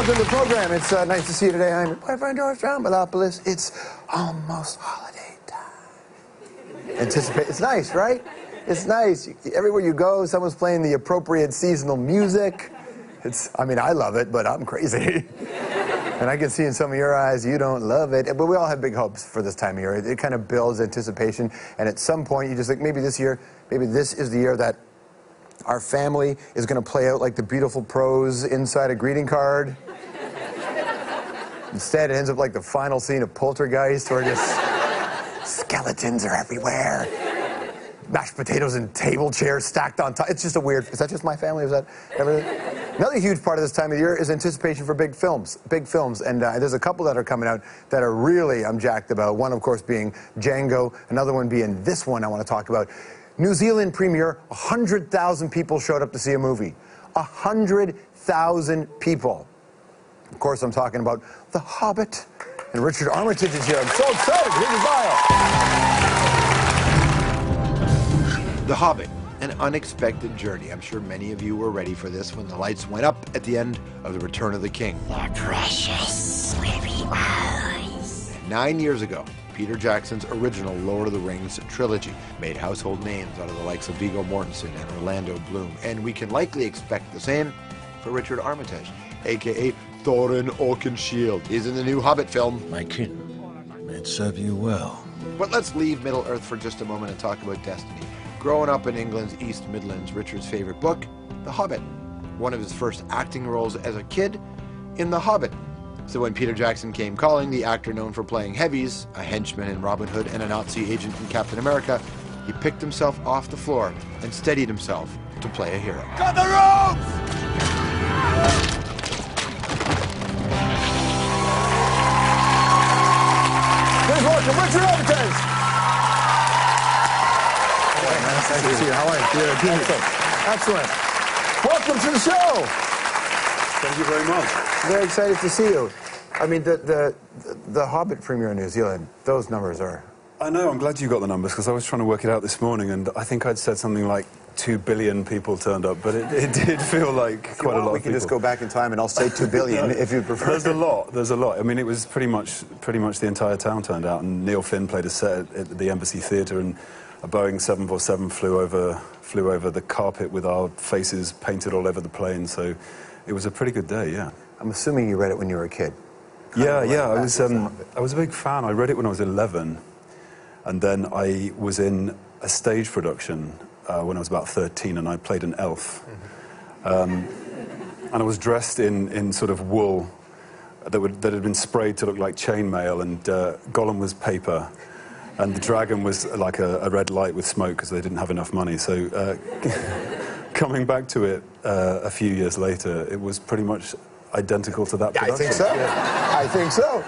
welcome to the program. It's nice to see you today. I'm your boyfriend, George Stroumboulopoulos. It's almost holiday time. Anticipate. It's nice, right? It's nice. Everywhere you go, someone's playing the appropriate seasonal music. I mean, I love it, but I'm crazy. And I can see in some of your eyes you don't love it. But we all have big hopes for this time of year. It kind of builds anticipation. And at some point, you just think, maybe this year, maybe this is the year that our family is going to play out like the beautiful prose inside a greeting card. Instead, it ends up like the final scene of Poltergeist, where just skeletons are everywhere. Mashed potatoes and table chairs stacked on top. It's just a weird... Is that just my family? Is that everything? Another huge part of this time of year is anticipation for big films. Big films. And there's a couple that are coming out that are really I'm jacked about. One, of course, being Django. Another one being this one I want to talk about. New Zealand premiere, 100,000 people showed up to see a movie. 100,000 people. Of course, I'm talking about The Hobbit. And Richard Armitage is here. I'm so excited. Here's his bio. The Hobbit, an unexpected journey. I'm sure many of you were ready for this when the lights went up at the end of The Return of the King. Your precious sleepy eyes. 9 years ago, Peter Jackson's original Lord of the Rings trilogy made household names out of the likes of Viggo Mortensen and Orlando Bloom, and we can likely expect the same for Richard Armitage, a.k.a. Thorin Oakenshield. He's in the new Hobbit film. My kin, may it serve you well. But let's leave Middle-earth for just a moment and talk about destiny. Growing up in England's East Midlands, Richard's favorite book, The Hobbit. One of his first acting roles as a kid in The Hobbit. So when Peter Jackson came calling, the actor known for playing heavies, a henchman in Robin Hood and a Nazi agent in Captain America, he picked himself off the floor and steadied himself to play a hero. Cut the ropes! Please welcome Richard Armitage. Nice to see you. How are you? Excellent. Welcome to the show. Thank you very much. Very excited to see you. I mean, the Hobbit premiere in New Zealand, those numbers are... I know, I'm glad you got the numbers, because I was trying to work it out this morning, and I think I'd said something like 2 billion people turned up, but it did feel like quite a lot of people. We can just go back in time and I'll say 2 billion if you prefer. There's a lot. I mean, it was pretty much the entire town turned out, and Neil Finn played a set at the Embassy Theatre, and a Boeing 747 flew over the carpet with our faces painted all over the plane, so it was a pretty good day, yeah. I'm assuming you read it when you were a kid. Yeah. I was a big fan. I read it when I was 11, and then I was in a stage production when I was about 13, and I played an elf. And I was dressed in sort of wool that had been sprayed to look like chainmail, and Gollum was paper, and the dragon was like a red light with smoke because they didn't have enough money. So coming back to it a few years later, it was pretty much identical to that production. I think so. Yeah. I think so.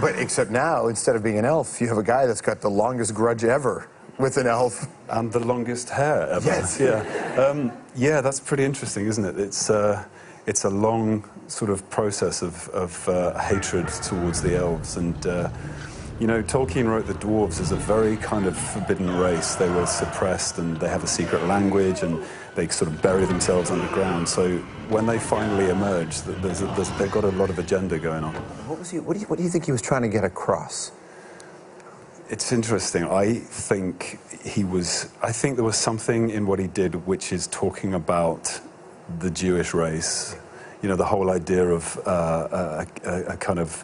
But except now, instead of being an elf, you have a guy that's got the longest grudge ever with an elf. And the longest hair ever. Yes. Yeah. Yeah, that's pretty interesting, isn't it? It's a long sort of process of hatred towards the elves. And, you know, Tolkien wrote the dwarves as a very kind of forbidden race. They were suppressed, and they have a secret language, and they sort of bury themselves underground. So when they finally emerge, they've got a lot of agenda going on. What do you think he was trying to get across? It's interesting. I think there was something in what he did which is talking about the Jewish race. You know, the whole idea of a kind of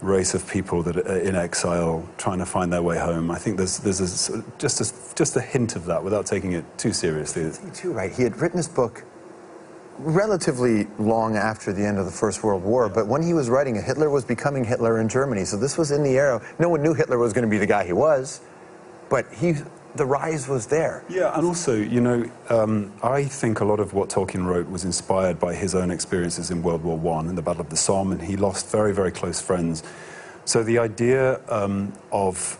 race of people that are in exile, trying to find their way home. I think there's just a hint of that without taking it too seriously. I think too, right? He had written this book relatively long after the end of the First World War, but when he was writing it, Hitler was becoming Hitler in Germany, so this was in the era. No one knew Hitler was going to be the guy he was, but the rise was there. Yeah, and also, you know, I think a lot of what Tolkien wrote was inspired by his own experiences in World War I, in the Battle of the Somme, and he lost very, very close friends. So the idea of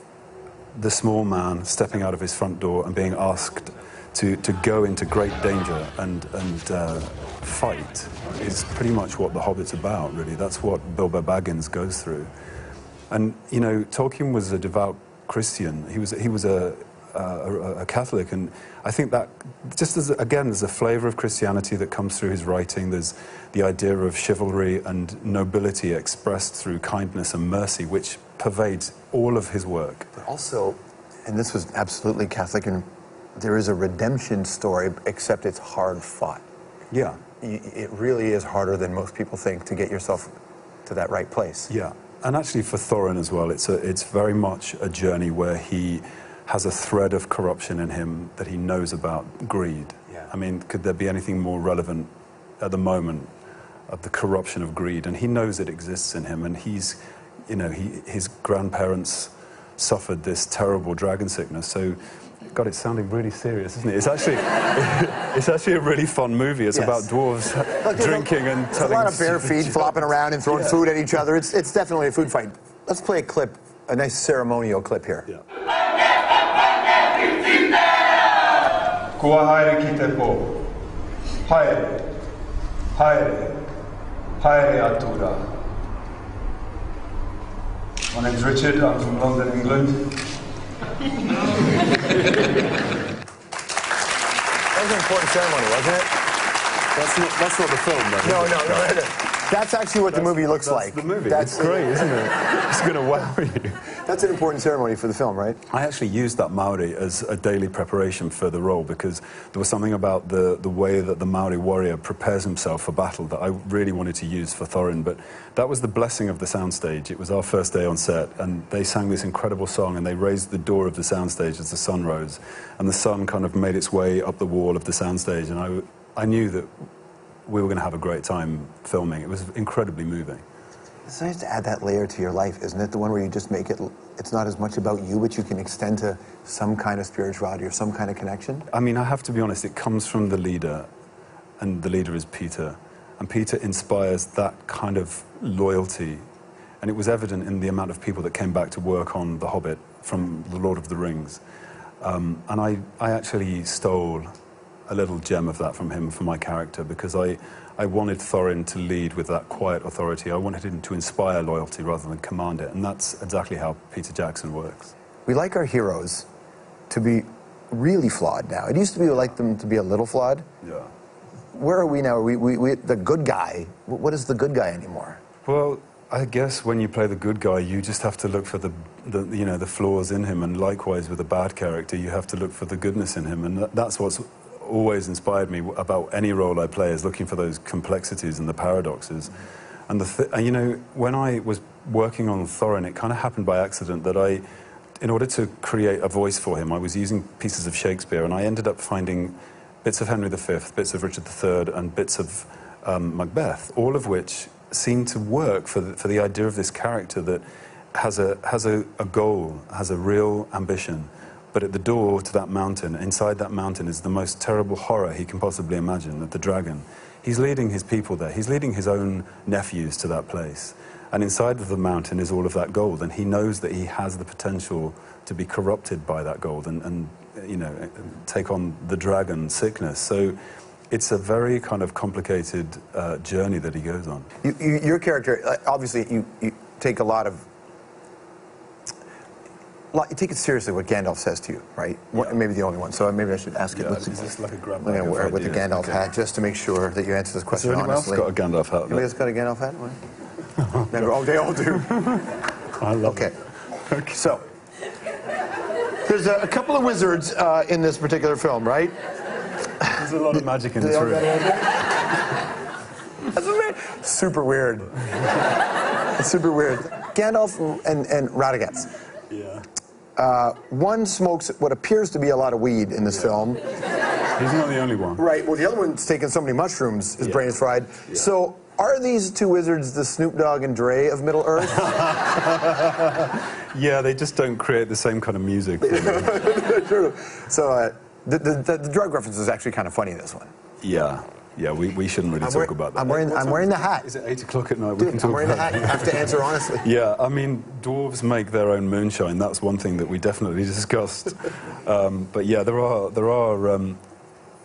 the small man stepping out of his front door and being asked to go into great danger and fight is pretty much what The Hobbit's about, really. That's what Bilbo Baggins goes through. And, you know, Tolkien was a devout Christian. He was a a Catholic, and I think that just again, there's a flavour of Christianity that comes through his writing. There's the idea of chivalry and nobility expressed through kindness and mercy, which pervades all of his work. But also, and this was absolutely Catholic, and there is a redemption story, except it's hard fought. Yeah. It really is harder than most people think to get yourself to that right place. Yeah, and actually for Thorin as well, it's very much a journey where he has a thread of corruption in him that he knows about greed. Yeah. I mean, could there be anything more relevant at the moment of the corruption of greed? And he knows it exists in him, and he's, you know, his grandparents suffered this terrible dragon sickness, so God, it's sounding really serious, isn't it? It's actually, it's actually a really fun movie. It's about dwarves drinking and telling... There's a lot of bare feet flopping around and throwing food at each other. It's definitely a food fight. Let's play a clip, a nice ceremonial clip here. Yeah. Kua haere ki te pō. Haere. Haere. Haere atura. My name's Richard. I'm from London, England. That was an important ceremony, wasn't it? That's not the film, though. No. That's actually what the movie looks like. The movie. That's It's great, isn't it? It's going to wow you. That's an important ceremony for the film, right? I actually used that Maori as a daily preparation for the role because there was something about the way that the Maori warrior prepares himself for battle that I really wanted to use for Thorin. But that was the blessing of the soundstage. It was our first day on set, and they sang this incredible song, and they raised the door of the soundstage as the sun rose, and the sun kind of made its way up the wall of the soundstage, and I knew that we were going to have a great time filming. It was incredibly moving. It's nice to add that layer to your life, isn't it? The one where you just make it, it's not as much about you, but you can extend to some kind of spirituality or some kind of connection. I mean, I have to be honest, it comes from the leader, and the leader is Peter. And Peter inspires that kind of loyalty. And it was evident in the amount of people that came back to work on The Hobbit from The Lord of the Rings. And I actually stole a little gem of that from him for my character because I wanted Thorin to lead with that quiet authority. I wanted him to inspire loyalty rather than command it, and that's exactly how Peter Jackson works. We like our heroes to be really flawed now. It used to be we like them to be a little flawed. Yeah. Where are we now? Are we the good guy? What is the good guy anymore? Well, I guess when you play the good guy, you just have to look for the flaws in him, and likewise with a bad character, you have to look for the goodness in him, and that's what's always inspired me about any role I play, is looking for those complexities and the paradoxes. And you know, when I was working on Thorin, it kind of happened by accident that in order to create a voice for him, I was using pieces of Shakespeare, and I ended up finding bits of Henry V, bits of Richard III, and bits of Macbeth, all of which seemed to work for the idea of this character that has a goal, has a real ambition. But at the door to that mountain, inside that mountain, is the most terrible horror he can possibly imagine, of the dragon. He's leading his people there. He's leading his own nephews to that place. And inside of the mountain is all of that gold, and he knows that he has the potential to be corrupted by that gold and you know, take on the dragon sickness. So it's a very kind of complicated journey that he goes on. Your character, obviously, you take a lot of... You take it seriously what Gandalf says to you, right? Yeah. Maybe the only one, so maybe I should ask it. Yeah, is this like a grab I'm going to wear it with the Gandalf hat just to make sure that you answer this question honestly. Else got a Gandalf hat? Anybody else got a Gandalf hat? Oh, they all do. I love it. Okay, so there's a couple of wizards in this particular film, right? There's a lot of magic in this room. That's super weird. It's super weird. Gandalf and Radagast. Yeah. One smokes what appears to be a lot of weed in this film. He's not the only one. Right, well, the other one's taking so many mushrooms, his brain is fried. Yeah. So, are these two wizards the Snoop Dogg and Dre of Middle-earth? Yeah, they just don't create the same kind of music. True. So, the drug reference is actually kind of funny in this one. Yeah. Yeah, we shouldn't really talk about that. I'm wearing the hat. Is it 8 o'clock at night? Dude, I'm wearing the hat. You have to answer honestly. Yeah, I mean, dwarves make their own moonshine. That's one thing that we definitely discussed. But yeah, there are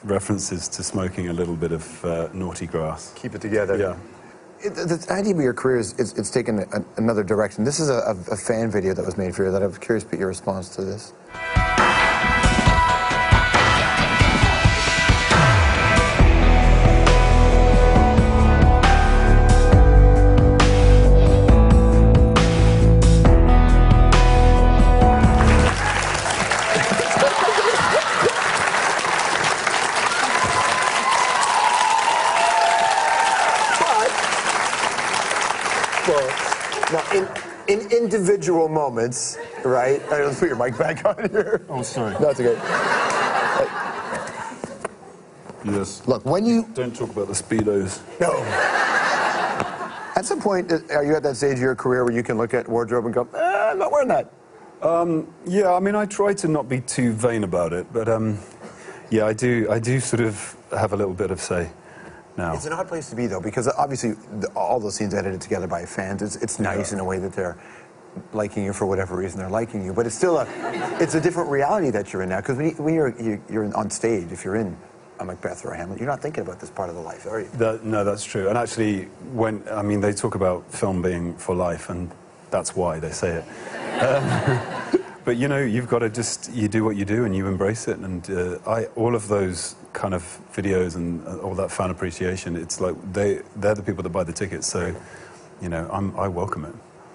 references to smoking a little bit of naughty grass. Keep it together. Yeah. The idea of your career is it's taken another direction. This is a fan video that was made for you that I was curious to get your response to this. Well, now, in individual moments, right? Let's put your mic back on here. Oh, sorry. No, it's okay. Yes. Look, when you... Don't talk about the Speedos. No. At some point, are you at that stage of your career where you can look at wardrobe and go, I'm not wearing that? Yeah, I mean, I try to not be too vain about it, but yeah, I do sort of have a little bit of say now. It's an odd place to be, though, because obviously all those scenes edited together by fans. It's nice in a way that they're liking you for whatever reason they're liking you, but it's still it's a different reality that you're in now. Because when you're on stage, if you're in a Macbeth or a Hamlet, you're not thinking about this part of the life, are you? No, that's true. And actually, I mean, they talk about film being for life, and that's why they say it. But you know, you've got to you do what you do and you embrace it. And all of those kind of videos and all that fan appreciation, it's like they're the people that buy the tickets. So, you know, I welcome it.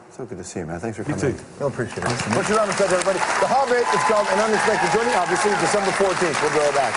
So good to see you, man. Thanks for coming. You too. I appreciate it. Put your round of applause, everybody. The Hobbit is called An Unexpected Journey, obviously, December 14th. We'll be right back.